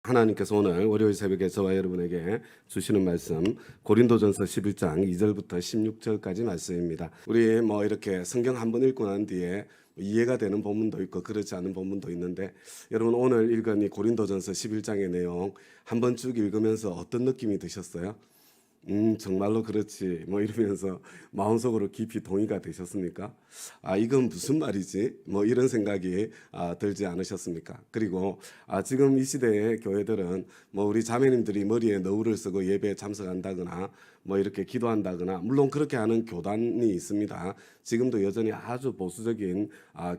하나님께서 오늘 월요일 새벽에 저와 여러분에게 주시는 말씀 고린도전서 11장 2절부터 16절까지 말씀입니다. 우리 이렇게 성경 한 번 읽고 난 뒤에 이해가 되는 본문도 있고 그렇지 않은 본문도 있는데, 여러분 오늘 읽은 이 고린도전서 11장의 내용 한 번 쭉 읽으면서 어떤 느낌이 드셨어요? 정말로 그렇지 이러면서 마음속으로 깊이 동의가 되셨습니까? 이건 무슨 말이지? 이런 생각이 들지 않으셨습니까? 그리고 지금 이 시대의 교회들은 우리 자매님들이 머리에 너울을 쓰고 예배에 참석한다거나 이렇게 기도한다거나, 물론 그렇게 하는 교단이 있습니다. 지금도 여전히 아주 보수적인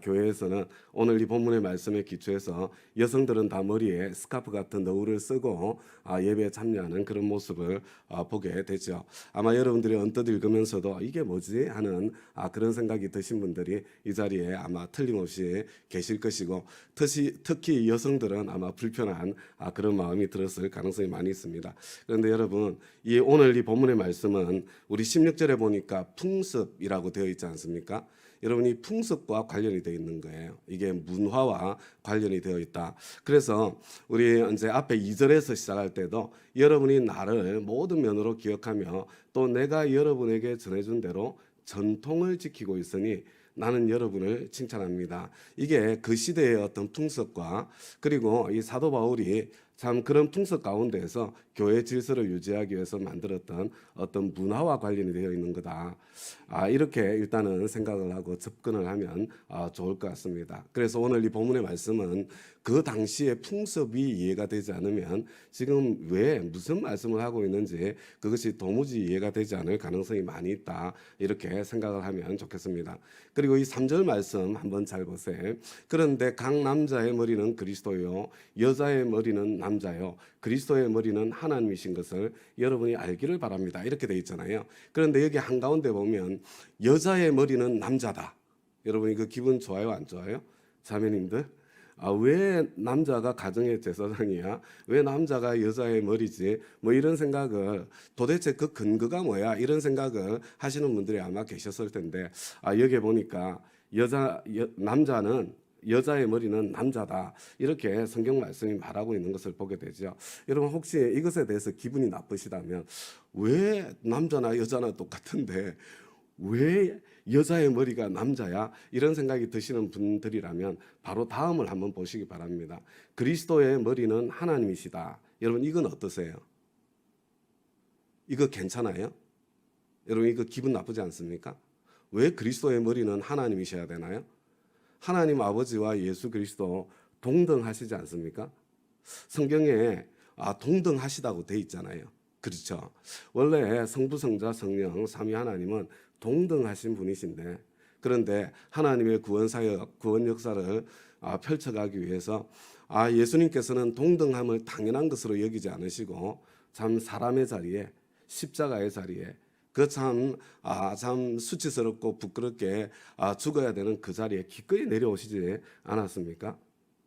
교회에서는 오늘 이 본문의 말씀에 기초해서 여성들은 다 머리에 스카프 같은 너울을 쓰고 예배에 참여하는 그런 모습을 보게 되죠. 아마 여러분들이 언뜻 읽으면서도 이게 뭐지 하는 그런 생각이 드신 분들이 이 자리에 아마 틀림없이 계실 것이고, 특히 여성들은 아마 불편한 그런 마음이 들었을 가능성이 많이 있습니다. 그런데 여러분, 오늘 이 본문의 말씀은 우리 16절에 보니까 풍습이라고 되어 있지 않습니까? 여러분이 풍습과 관련이 되어 있는 거예요. 이게 문화와 관련이 되어 있다. 그래서 우리 이제 앞에 2절에서 시작할 때도 여러분이 나를 모든 면으로 기억하며 또 내가 여러분에게 전해준 대로 전통을 지키고 있으니 나는 여러분을 칭찬합니다. 이게 그 시대의 어떤 풍습과, 그리고 이 사도 바울이 참 그런 풍습 가운데에서 교회 질서를 유지하기 위해서 만들었던 어떤 문화와 관련이 되어 있는 거다. 이렇게 일단은 생각을 하고 접근을 하면 좋을 것 같습니다. 그래서 오늘 이 본문의 말씀은 그 당시의 풍습이 이해가 되지 않으면 지금 왜 무슨 말씀을 하고 있는지 그것이 도무지 이해가 되지 않을 가능성이 많이 있다, 이렇게 생각을 하면 좋겠습니다. 그리고 이 3절 말씀 한번 잘 보세요. 그런데 각 남자의 머리는 그리스도요 여자의 머리는 남자요 그리스도의 머리는 하나님이신 것을 여러분이 알기를 바랍니다, 이렇게 돼 있잖아요. 그런데 여기 한가운데 보면 여자의 머리는 남자다. 여러분 이거 기분 좋아요, 안 좋아요? 자매님들, 왜 남자가 가정의 제사장이야? 왜 남자가 여자의 머리지? 이런 생각을, 도대체 그 근거가 뭐야? 이런 생각을 하시는 분들이 아마 계셨을 텐데, 여기 보니까 남자는 여자의 머리는 남자다, 이렇게 성경 말씀이 말하고 있는 것을 보게 되죠. 여러분 혹시 이것에 대해서 기분이 나쁘시다면, 왜 남자나 여자나 똑같은데 왜 여자의 머리가 남자야? 이런 생각이 드시는 분들이라면 바로 다음을 한번 보시기 바랍니다. 그리스도의 머리는 하나님이시다. 여러분 이건 어떠세요? 이거 괜찮아요? 여러분 이거 기분 나쁘지 않습니까? 왜 그리스도의 머리는 하나님이셔야 되나요? 하나님 아버지와 예수 그리스도 동등하시지 않습니까? 성경에 동등하시다고 돼 있잖아요. 그렇죠? 원래 성부, 성자, 성령 삼위 하나님은 동등하신 분이신데, 그런데 하나님의 구원 사역, 구원 역사를 펼쳐가기 위해서 예수님께서는 동등함을 당연한 것으로 여기지 않으시고 참 사람의 자리에, 십자가의 자리에, 참 수치스럽고 부끄럽게 죽어야 되는 그 자리에 기꺼이 내려오시지 않았습니까?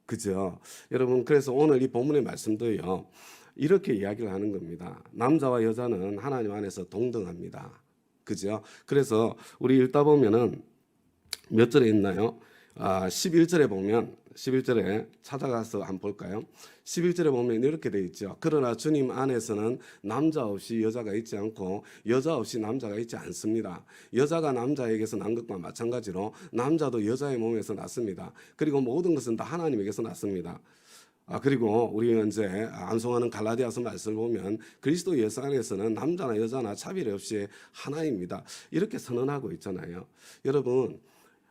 그죠? 여러분, 그래서 오늘 이 본문의 말씀도요, 이렇게 이야기를 하는 겁니다. 남자와 여자는 하나님 안에서 동등합니다. 그죠? 그래서 우리 읽다 보면은 몇 절에 있나요? 11절에 보면, 11절에 찾아가서 한번 볼까요? 11절에 보면 이렇게 돼 있죠. 그러나 주님 안에서는 남자 없이 여자가 있지 않고 여자 없이 남자가 있지 않습니다. 여자가 남자에게서 난 것과 마찬가지로 남자도 여자의 몸에서 났습니다. 그리고 모든 것은 다 하나님에게서 났습니다. 그리고 우리 이제 암송하는 갈라디아서 말씀을 보면 그리스도 예수 안에서는 남자나 여자나 차별 없이 하나입니다, 이렇게 선언하고 있잖아요. 여러분,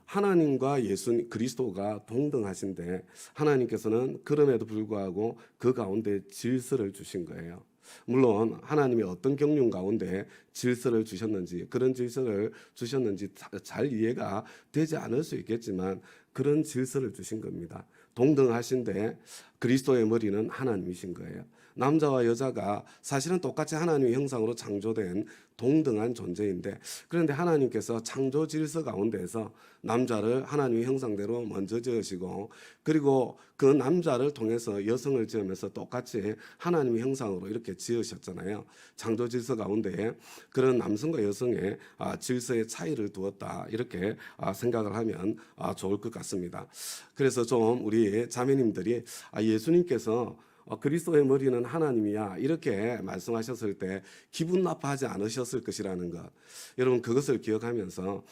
하나님과 예수 그리스도가 동등하신데 하나님께서는 그럼에도 불구하고 그 가운데 질서를 주신 거예요. 물론 하나님이 어떤 경륜 가운데 질서를 주셨는지, 그런 질서를 주셨는지 잘 이해가 되지 않을 수 있겠지만 그런 질서를 주신 겁니다. 동등하신데 그리스도의 머리는 하나님이신 거예요. 남자와 여자가 사실은 똑같이 하나님의 형상으로 창조된 동등한 존재인데, 그런데 하나님께서 창조 질서 가운데에서 남자를 하나님의 형상대로 먼저 지으시고, 그리고 그 남자를 통해서 여성을 지으면서 똑같이 하나님의 형상으로 이렇게 지으셨잖아요. 창조 질서 가운데에 그런 남성과 여성의 질서의 차이를 두었다, 이렇게 생각을 하면 좋을 것 같습니다. 그래서 좀 우리 자매님들이 예수님께서 그리스도의 머리는 하나님이야 이렇게 말씀하셨을 때 기분 나빠하지 않으셨을 것이라는 것. 여러분 그것을 기억하면서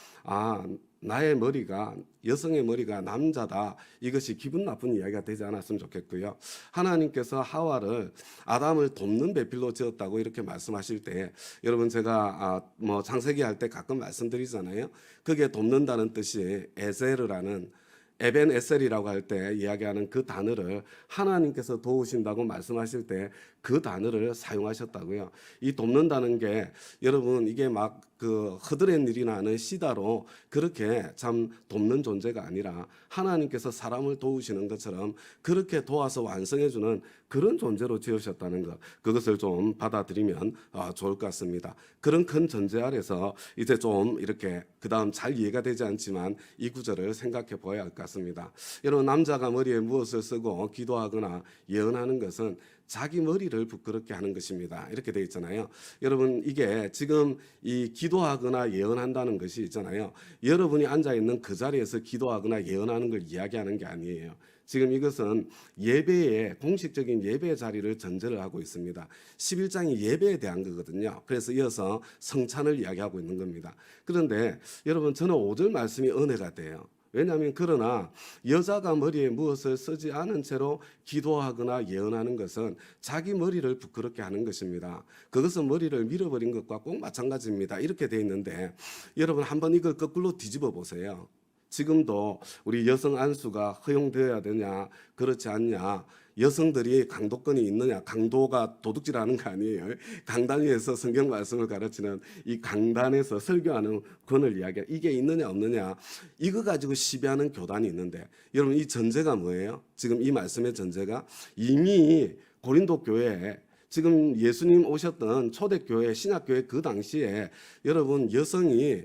나의 머리가 여성의 머리가 남자다 이것이 기분 나쁜 이야기가 되지 않았으면 좋겠고요. 하나님께서 하와를 아담을 돕는 배필로 지었다고 이렇게 말씀하실 때 여러분 제가 창세기 할 때 가끔 말씀드리잖아요. 그게 돕는다는 뜻이 에세르라는 에벤 에셀이라고 할 때 이야기하는 그 단어를 하나님께서 도우신다고 말씀하실 때 그 단어를 사용하셨다고요. 이 돕는다는 게 여러분 이게 막 그 허드렛 일이나 하는 시다로 그렇게 참 돕는 존재가 아니라 하나님께서 사람을 도우시는 것처럼 그렇게 도와서 완성해주는 그런 존재로 지으셨다는 것, 그것을 좀 받아들이면 좋을 것 같습니다. 그런 큰 전제 아래서 이제 좀 이렇게 그 다음 잘 이해가 되지 않지만 이 구절을 생각해 보아야 할 것 같습니다. 여러분 남자가 머리에 무엇을 쓰고 기도하거나 예언하는 것은 자기 머리를 부끄럽게 하는 것입니다. 이렇게 되어 있잖아요. 여러분 이게 지금 이 기도하거나 예언한다는 것이 있잖아요. 여러분이 앉아있는 그 자리에서 기도하거나 예언하는 걸 이야기하는 게 아니에요. 지금 이것은 예배의 공식적인 예배 자리를 전제를 하고 있습니다. 11장이 예배에 대한 거거든요. 그래서 이어서 성찬을 이야기하고 있는 겁니다. 그런데 여러분 저는 5절 말씀이 은혜가 돼요. 왜냐하면 그러나 여자가 머리에 무엇을 쓰지 않은 채로 기도하거나 예언하는 것은 자기 머리를 부끄럽게 하는 것입니다. 그것은 머리를 밀어버린 것과 꼭 마찬가지입니다. 이렇게 돼 있는데 여러분 한번 이걸 거꾸로 뒤집어 보세요. 지금도 우리 여성 안수가 허용되어야 되냐 그렇지 않냐, 여성들이 강도권이 있느냐, 강도가 도둑질하는 거 아니에요. 강단 위에서 성경 말씀을 가르치는 이 강단에서 설교하는 권을 이야기해 이게 있느냐 없느냐 이거 가지고 시비하는 교단이 있는데 여러분 이 전제가 뭐예요? 지금 이 말씀의 전제가 이미 고린도 교회에 지금 예수님 오셨던 초대교회 신약교회 그 당시에 여러분 여성이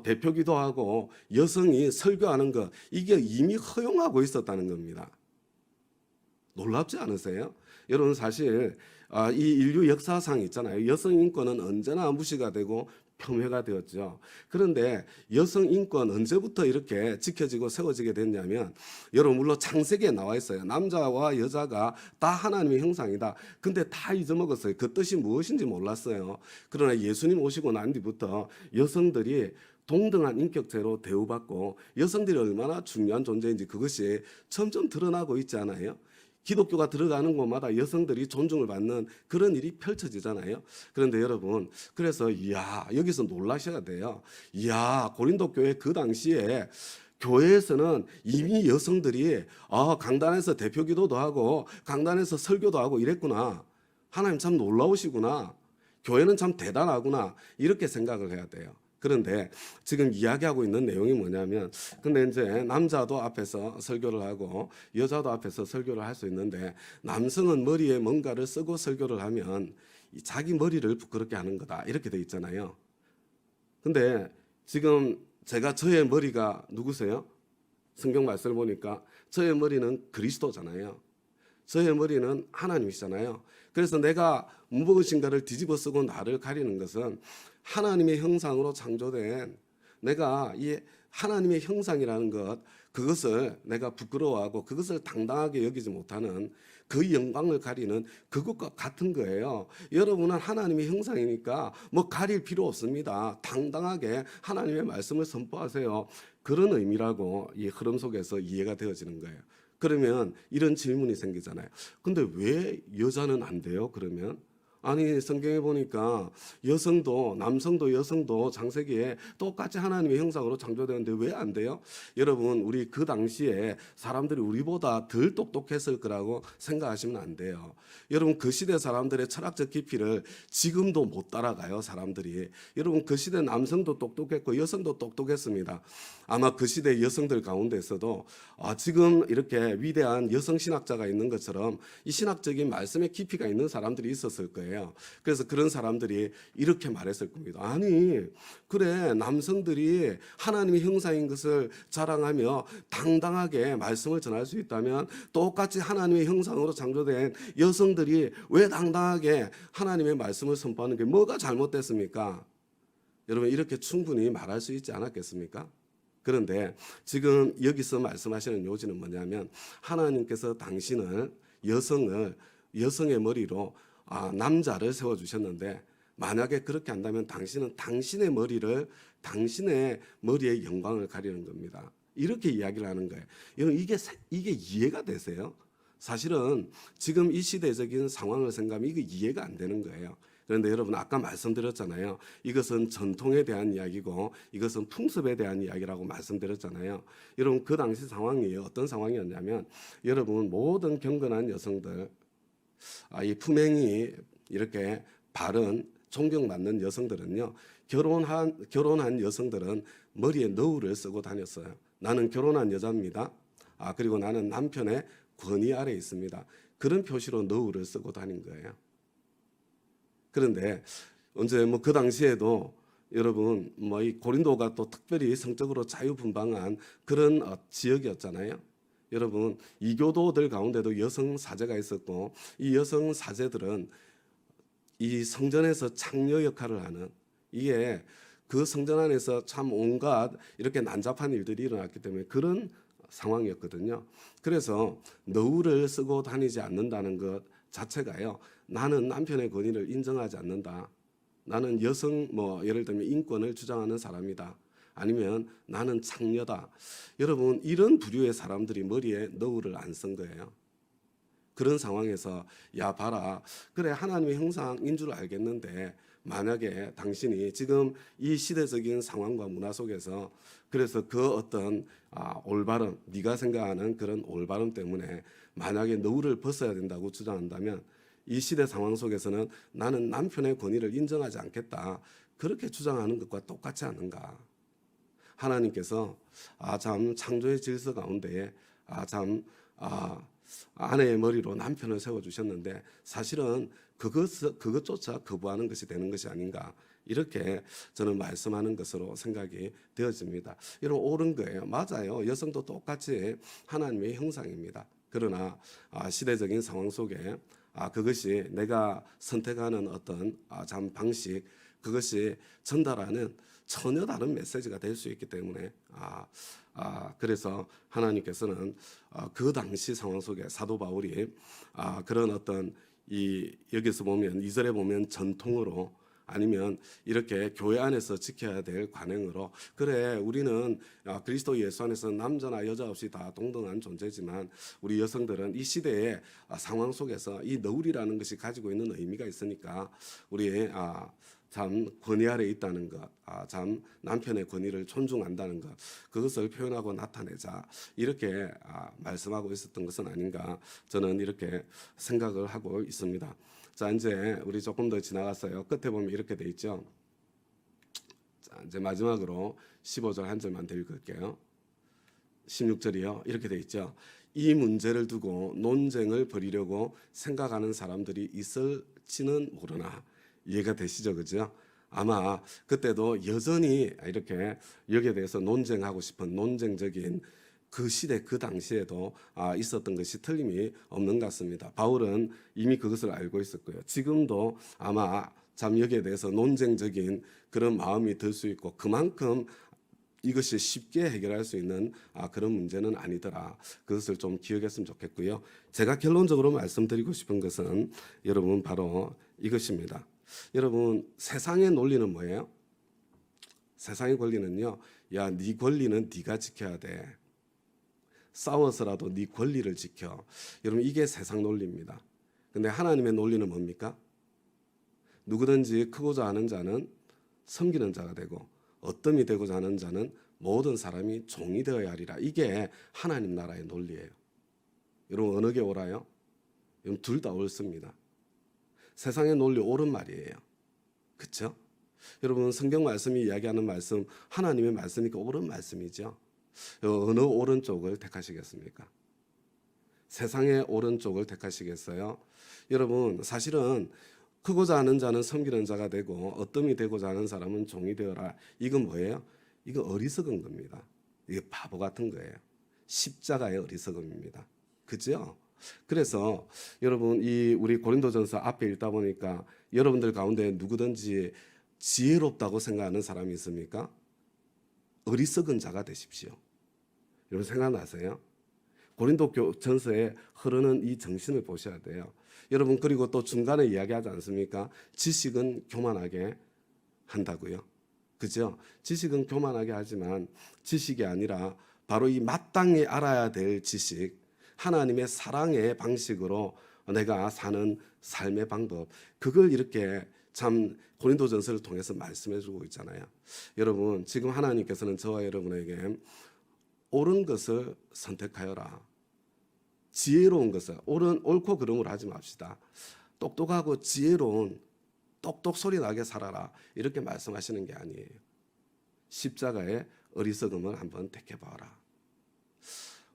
대표기도 하고 여성이 설교하는 것 이게 이미 허용하고 있었다는 겁니다. 놀랍지 않으세요? 여러분 사실 이 인류 역사상 있잖아요. 여성 인권은 언제나 무시가 되고 폄훼가 되었죠. 그런데 여성 인권 언제부터 이렇게 지켜지고 세워지게 됐냐면 여러분 물론 창세기에 나와 있어요. 남자와 여자가 다 하나님의 형상이다. 근데 다 잊어먹었어요. 그 뜻이 무엇인지 몰랐어요. 그러나 예수님 오시고 난 뒤부터 여성들이 동등한 인격체로 대우받고 여성들이 얼마나 중요한 존재인지 그것이 점점 드러나고 있지 않아요? 기독교가 들어가는 곳마다 여성들이 존중을 받는 그런 일이 펼쳐지잖아요. 그런데 여러분 그래서 여기서 놀라셔야 돼요. 고린도 교회 그 당시에 교회에서는 이미 여성들이 강단에서 대표 기도도 하고 강단에서 설교도 하고 이랬구나. 하나님 참 놀라우시구나. 교회는 참 대단하구나. 이렇게 생각을 해야 돼요. 그런데 지금 이야기하고 있는 내용이 뭐냐면 근데 이제 남자도 앞에서 설교를 하고 여자도 앞에서 설교를 할 수 있는데 남성은 머리에 뭔가를 쓰고 설교를 하면 자기 머리를 부끄럽게 하는 거다 이렇게 돼 있잖아요. 근데 지금 제가 저의 머리가 누구세요? 성경 말씀을 보니까 저의 머리는 그리스도잖아요. 저의 머리는 하나님이시잖아요. 그래서 내가 무엇인가를 뒤집어 쓰고 나를 가리는 것은 하나님의 형상으로 창조된 내가 이 하나님의 형상이라는 것 그것을 내가 부끄러워하고 그것을 당당하게 여기지 못하는 그 영광을 가리는 그것과 같은 거예요. 여러분은 하나님의 형상이니까 뭐 가릴 필요 없습니다. 당당하게 하나님의 말씀을 선포하세요. 그런 의미라고 이 흐름 속에서 이해가 되어지는 거예요. 그러면 이런 질문이 생기잖아요. 근데 왜 여자는 안 돼요? 그러면 아니 성경에 보니까 여성도 남성도 여성도 창세기에 똑같이 하나님의 형상으로 창조되는데 왜 안 돼요? 여러분 우리 그 당시에 사람들이 우리보다 덜 똑똑했을 거라고 생각하시면 안 돼요. 여러분 그 시대 사람들의 철학적 깊이를 지금도 못 따라가요. 사람들이. 여러분 그 시대 남성도 똑똑했고 여성도 똑똑했습니다. 아마 그 시대 여성들 가운데서도 지금 이렇게 위대한 여성 신학자가 있는 것처럼 이 신학적인 말씀의 깊이가 있는 사람들이 있었을 거예요. 그래서 그런 사람들이 이렇게 말했을 겁니다. 아니 그래 남성들이 하나님의 형상인 것을 자랑하며 당당하게 말씀을 전할 수 있다면 똑같이 하나님의 형상으로 창조된 여성들이 왜 당당하게 하나님의 말씀을 선포하는 게 뭐가 잘못됐습니까? 여러분 이렇게 충분히 말할 수 있지 않았겠습니까? 그런데 지금 여기서 말씀하시는 요지는 뭐냐면 하나님께서 당신을 여성을 여성의 머리로 남자를 세워주셨는데 만약에 그렇게 한다면 당신은 당신의 머리를 당신의 머리의 영광을 가리는 겁니다. 이렇게 이야기를 하는 거예요. 여러분 이게 이해가 되세요? 사실은 지금 이 시대적인 상황을 생각하면 이게 이해가 안 되는 거예요. 그런데 여러분 아까 말씀드렸잖아요. 이것은 전통에 대한 이야기고 이것은 풍습에 대한 이야기라고 말씀드렸잖아요. 여러분 그 당시 상황이 어떤 상황이었냐면 여러분 모든 경건한 여성들 이 품행이 이렇게 바른 존경받는 여성들은요. 결혼한 여성들은 머리에 너울을 쓰고 다녔어요. 나는 결혼한 여자입니다. 그리고 나는 남편의 권위 아래 있습니다. 그런 표시로 너울을 쓰고 다닌 거예요. 그런데 언제 그 당시에도 여러분 이 고린도가 또 특별히 성적으로 자유분방한 그런 지역이었잖아요. 여러분 이교도들 가운데도 여성 사제가 있었고 이 여성 사제들은 이 성전에서 창녀 역할을 하는 이게 그 성전 안에서 참 온갖 이렇게 난잡한 일들이 일어났기 때문에 그런 상황이었거든요. 그래서 너울을 쓰고 다니지 않는다는 것 자체가요. 나는 남편의 권위를 인정하지 않는다. 나는 여성 예를 들면 인권을 주장하는 사람이다. 아니면 나는 창녀다. 여러분 이런 부류의 사람들이 머리에 너울을 안 쓴 거예요. 그런 상황에서 야 봐라 그래 하나님의 형상인 줄 알겠는데 만약에 당신이 지금 이 시대적인 상황과 문화 속에서 그래서 그 어떤 올바름 네가 생각하는 그런 올바름 때문에 만약에 너울을 벗어야 된다고 주장한다면 이 시대 상황 속에서는 나는 남편의 권위를 인정하지 않겠다 그렇게 주장하는 것과 똑같지 않은가. 하나님께서 참 창조의 질서 가운데에 아내의 머리로 남편을 세워주셨는데 사실은 그것조차 거부하는 것이 되는 것이 아닌가 이렇게 저는 말씀하는 것으로 생각이 되어집니다. 여러분 옳은 거예요. 맞아요. 여성도 똑같이 하나님의 형상입니다. 그러나 시대적인 상황 속에 그것이 내가 선택하는 어떤 참 방식 그것이 전달하는 전혀 다른 메시지가 될 수 있기 때문에 그래서 하나님께서는 그 당시 상황 속에 사도 바울이 그런 어떤 여기서 보면 2절에 보면 전통으로 아니면 이렇게 교회 안에서 지켜야 될 관행으로 그래 우리는 그리스도 예수 안에서 남자나 여자 없이 다 동등한 존재지만 우리 여성들은 이 시대의 상황 속에서 이 너울이라는 것이 가지고 있는 의미가 있으니까 우리 참 권위 아래 있다는 것, 참 남편의 권위를 존중한다는 것, 그것을 표현하고 나타내자 이렇게 말씀하고 있었던 것은 아닌가 저는 이렇게 생각을 하고 있습니다. 자 이제 우리 조금 더 지나갔어요. 끝에 보면 이렇게 돼 있죠. 자 이제 마지막으로 15절 한 절만 더 읽을게요. 16절이요. 이렇게 돼 있죠. 이 문제를 두고 논쟁을 벌이려고 생각하는 사람들이 있을지는 모르나 이해가 되시죠, 그죠? 아마 그때도 여전히 이렇게 여기에 대해서 논쟁하고 싶은 논쟁적인 그 시대 그 당시에도 있었던 것이 틀림이 없는 것 같습니다. 바울은 이미 그것을 알고 있었고요. 지금도 아마 참 여기에 대해서 논쟁적인 그런 마음이 들 수 있고 그만큼 이것이 쉽게 해결할 수 있는 그런 문제는 아니더라. 그것을 좀 기억했으면 좋겠고요. 제가 결론적으로 말씀드리고 싶은 것은 여러분 바로 이것입니다. 여러분 세상의 논리는 뭐예요? 세상의 권리는요. 야, 네 권리는 네가 지켜야 돼. 싸워서라도 네 권리를 지켜. 여러분 이게 세상 논리입니다. 근데 하나님의 논리는 뭡니까? 누구든지 크고자 하는 자는 섬기는 자가 되고 어뜸이 되고자 하는 자는 모든 사람이 종이 되어야 하리라. 이게 하나님 나라의 논리예요. 여러분 어느 게 옳아요? 여러분 둘 다 옳습니다. 세상의 논리 옳은 말이에요. 그렇죠? 여러분 성경 말씀이 이야기하는 말씀 하나님의 말씀이니까 옳은 말씀이죠. 어느 오른쪽을 택하시겠습니까? 세상의 오른쪽을 택하시겠어요? 여러분 사실은 크고자 하는 자는 섬기는 자가 되고 어뜸이 되고자 하는 사람은 종이 되어라. 이건 뭐예요? 이거 어리석은 겁니다. 이게 바보 같은 거예요. 십자가의 어리석음입니다. 그죠? 그래서 여러분 이 우리 고린도전서 앞에 읽다 보니까 여러분들 가운데 누구든지 지혜롭다고 생각하는 사람이 있습니까? 어리석은 자가 되십시오. 여러분 생각나세요? 고린도 전서에 흐르는 이 정신을 보셔야 돼요. 여러분, 그리고 또 중간에 이야기하지 않습니까? 지식은 교만하게 한다고요. 그죠? 지식은 교만하게 하지만 지식이 아니라 바로 이 마땅히 알아야 될 지식, 하나님의 사랑의 방식으로 내가 사는 삶의 방법, 그걸 이렇게 참 고린도전서를 통해서 말씀해 주고 있잖아요. 여러분, 지금 하나님께서는 저와 여러분에게 옳은 것을 선택하여라. 지혜로운 것을, 옳고 그름을 하지 맙시다. 똑똑하고 지혜로운 똑똑 소리 나게 살아라. 이렇게 말씀하시는 게 아니에요. 십자가의 어리석음을 한번 택해봐라.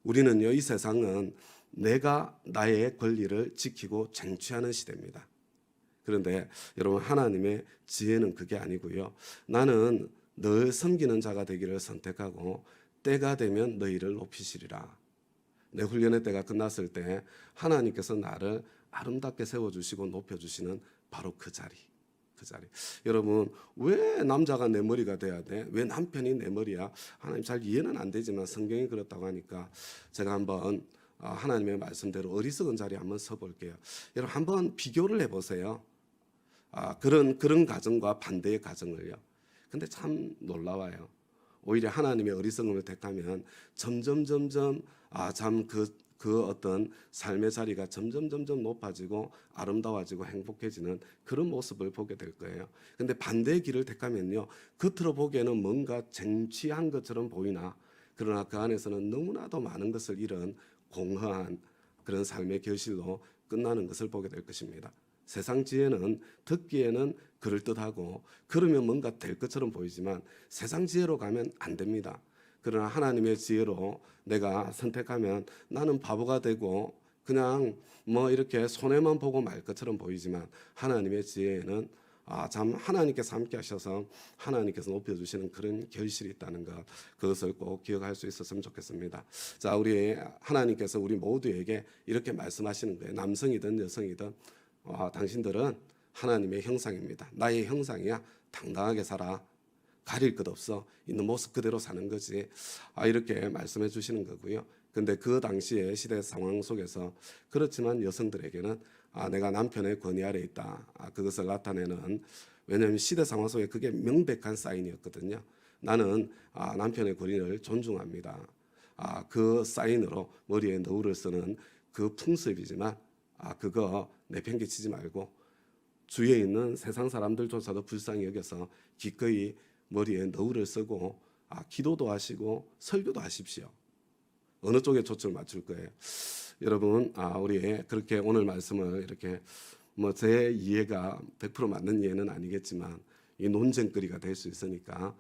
우리는요, 이 세상은 내가 나의 권리를 지키고 쟁취하는 시대입니다. 그런데 여러분, 하나님의 지혜는 그게 아니고요. 나는 늘 섬기는 자가 되기를 선택하고 때가 되면 너희를 높이시리라. 내 훈련의 때가 끝났을 때 하나님께서 나를 아름답게 세워주시고 높여주시는 바로 그 자리. 여러분, 왜 남자가 내 머리가 돼야 돼? 왜 남편이 내 머리야? 하나님 잘 이해는 안 되지만 성경이 그렇다고 하니까 제가 한번 하나님의 말씀대로 어리석은 자리에 한번 서볼게요. 여러분, 한번 비교를 해보세요. 그런 가정과 반대의 가정을요. 근데 참 놀라워요. 오히려 하나님의 어리석음을 택하면 점점 참 그 어떤 삶의 자리가 점점 높아지고 아름다워지고 행복해지는 그런 모습을 보게 될 거예요. 근데 반대의 길을 택하면요, 겉으로 보기에는 뭔가 쟁취한 것처럼 보이나 그러나 그 안에서는 너무나도 많은 것을 잃은 공허한 그런 삶의 결실로 끝나는 것을 보게 될 것입니다. 세상 지혜는 듣기에는 그럴듯하고 그러면 뭔가 될 것처럼 보이지만 세상 지혜로 가면 안 됩니다. 그러나 하나님의 지혜로 내가 선택하면 나는 바보가 되고 그냥 뭐 이렇게 손해만 보고 말 것처럼 보이지만 하나님의 지혜에는 참 하나님께서 함께 하셔서 하나님께서 높여주시는 그런 결실이 있다는 것, 그것을 꼭 기억할 수 있었으면 좋겠습니다. 자, 우리 하나님께서 우리 모두에게 이렇게 말씀하시는 거예요. 남성이든 여성이든 당신들은 하나님의 형상입니다. 나의 형상이야. 당당하게 살아. 가릴 것 없어. 있는 모습 그대로 사는 거지. 이렇게 말씀해 주시는 거고요. 근데 그 당시의 시대 상황 속에서 그렇지만 여성들에게는 내가 남편의 권위 아래 있다. 그것을 나타내는, 왜냐하면 시대 상황 속에 그게 명백한 사인이었거든요. 나는 남편의 권위를 존중합니다. 그 사인으로 머리에 너울을 쓰는 그 풍습이지만 그거 내팽개치지 말고 주위에 있는 세상 사람들조차도 불쌍히 여겨서 기꺼이 머리에 너울을 쓰고 기도도 하시고 설교도 하십시오. 어느 쪽에 초점을 맞출 거예요? 여러분, 우리 그렇게 오늘 말씀을 이렇게 뭐 제 이해가 100% 맞는 이해는 아니겠지만 이 논쟁거리가 될 수 있으니까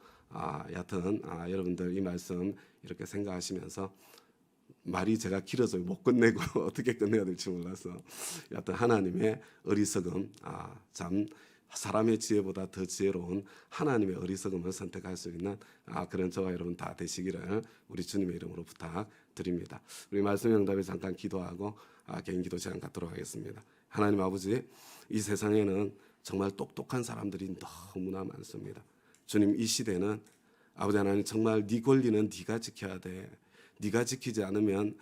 여하튼 여러분들 이 말씀 이렇게 생각하시면서, 말이 제가 길어서 못 끝내고 어떻게 끝내야 될지 몰라서 여하튼 하나님의 어리석음, 참 사람의 지혜보다 더 지혜로운 하나님의 어리석음을 선택할 수 있는 그런 저와 여러분 다 되시기를 우리 주님의 이름으로 부탁드립니다. 우리 말씀 응답에 잠깐 기도하고 개인 기도 시간 갖도록 하겠습니다. 하나님 아버지, 이 세상에는 정말 똑똑한 사람들이 너무나 많습니다. 주님, 이 시대는 아버지 하나님 정말 네 권리는 네가 지켜야 돼. 네가 지키지 않으면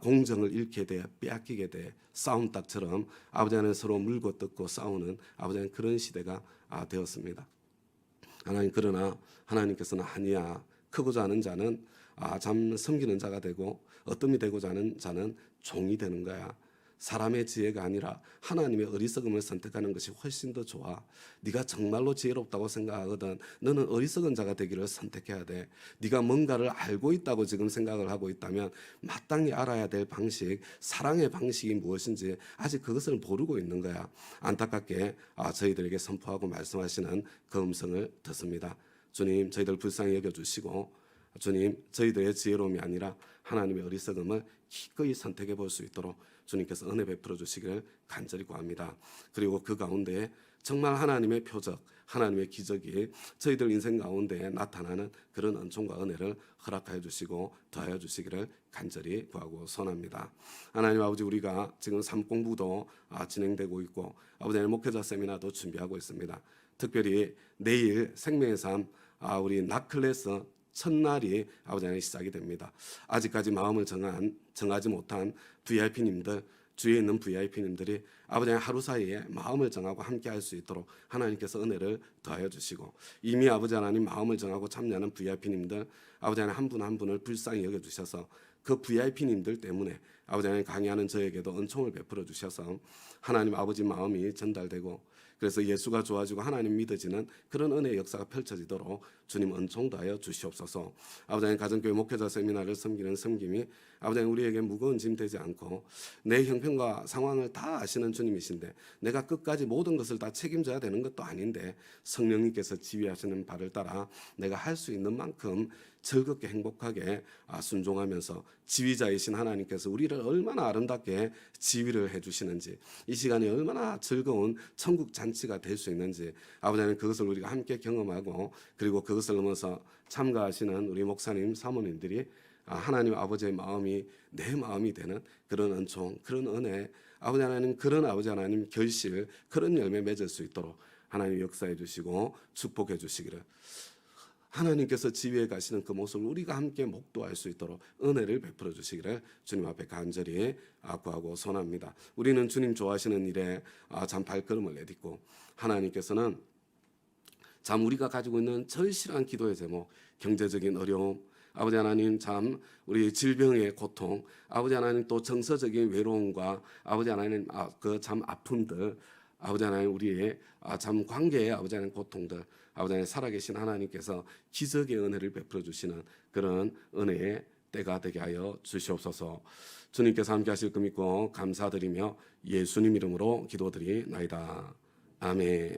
공정을 잃게 돼, 빼앗기게 돼, 싸움닭처럼 아버지 하나님 서로 물고 뜯고 싸우는 아버지 하나님 그런 시대가 되었습니다. 하나님, 그러나 하나님께서는 아니야. 크고자 하는 자는 참 섬기는 자가 되고 어뜸이 되고자 하는 자는 종이 되는 거야. 사람의 지혜가 아니라 하나님의 어리석음을 선택하는 것이 훨씬 더 좋아. 네가 정말로 지혜롭다고 생각하거든 너는 어리석은 자가 되기를 선택해야 돼. 네가 뭔가를 알고 있다고 지금 생각을 하고 있다면 마땅히 알아야 될 방식, 사랑의 방식이 무엇인지 아직 그것을 모르고 있는 거야. 안타깝게 저희들에게 선포하고 말씀하시는 그 음성을 듣습니다. 주님, 저희들 불쌍히 여겨주시고 주님, 저희들의 지혜로움이 아니라 하나님의 어리석음을 기꺼이 선택해 볼 수 있도록 주님께서 은혜 베풀어 주시기를 간절히 구합니다. 그리고 그 가운데 정말 하나님의 표적, 하나님의 기적이 저희들 인생 가운데 나타나는 그런 은총과 은혜를 허락하여 주시고 더하여 주시기를 간절히 구하고 선합니다. 하나님 아버지, 우리가 지금 삶 공부도 진행되고 있고 아버지 하나님 목회자 세미나도 준비하고 있습니다. 특별히 내일 생명의 삶 우리 나클래스 첫날이 아버지 하나님 시작이 됩니다. 아직까지 마음을 정하지 못한 VIP님들, 주위에 있는 VIP님들이 아버지 하나님 하루 사이에 마음을 정하고 함께 할 수 있도록 하나님께서 은혜를 더하여 주시고, 이미 아버지 하나님 마음을 정하고 참여하는 VIP님들 아버지 하나님 한 분 한 분을 불쌍히 여겨주셔서 그 VIP님들 때문에 아버지 하나님 강의하는 저에게도 은총을 베풀어 주셔서 하나님 아버지 마음이 전달되고, 그래서 예수가 좋아지고 하나님 믿어지는 그런 은혜의 역사가 펼쳐지도록 주님 은총 다하여 주시옵소서. 아버지 하나님 가정교회 목회자 세미나를 섬기는 섬김이 아버지 하나님 우리에게 무거운 짐 되지 않고, 내 형편과 상황을 다 아시는 주님이신데 내가 끝까지 모든 것을 다 책임져야 되는 것도 아닌데 성령님께서 지휘하시는 바를 따라 내가 할 수 있는 만큼 즐겁게 행복하게 순종하면서 지휘자이신 하나님께서 우리를 얼마나 아름답게 지휘를 해주시는지, 이 시간이 얼마나 즐거운 천국 잔치가 될 수 있는지 아버지 하나님 그것을 우리가 함께 경험하고, 그리고 그것을 넘어서 참가하시는 우리 목사님 사모님들이 하나님 아버지의 마음이 내 마음이 되는 그런 은총, 그런 은혜, 아버지 하나님 그런 아버지 하나님 결실, 그런 열매 맺을 수 있도록 하나님 역사해 주시고 축복해 주시기를, 하나님께서 지휘해 가시는 그 모습을 우리가 함께 목도할 수 있도록 은혜를 베풀어 주시기를 주님 앞에 간절히 구하고 소원합니다. 우리는 주님 좋아하시는 일에 참 발걸음을 내딛고, 하나님께서는 참 우리가 가지고 있는 절실한 기도의 제목, 경제적인 어려움, 아버지 하나님 참 우리 질병의 고통, 아버지 하나님 또 정서적인 외로움과 아버지 하나님 그 참 아픔들, 아버지 하나님 우리의 참 관계의 아버지 하나님 고통들, 아버지 하나님 살아계신 하나님께서 기적의 은혜를 베풀어 주시는 그런 은혜의 때가 되게 하여 주시옵소서. 주님께서 함께 하실 것 믿고 감사드리며 예수님 이름으로 기도드리나이다. 아멘.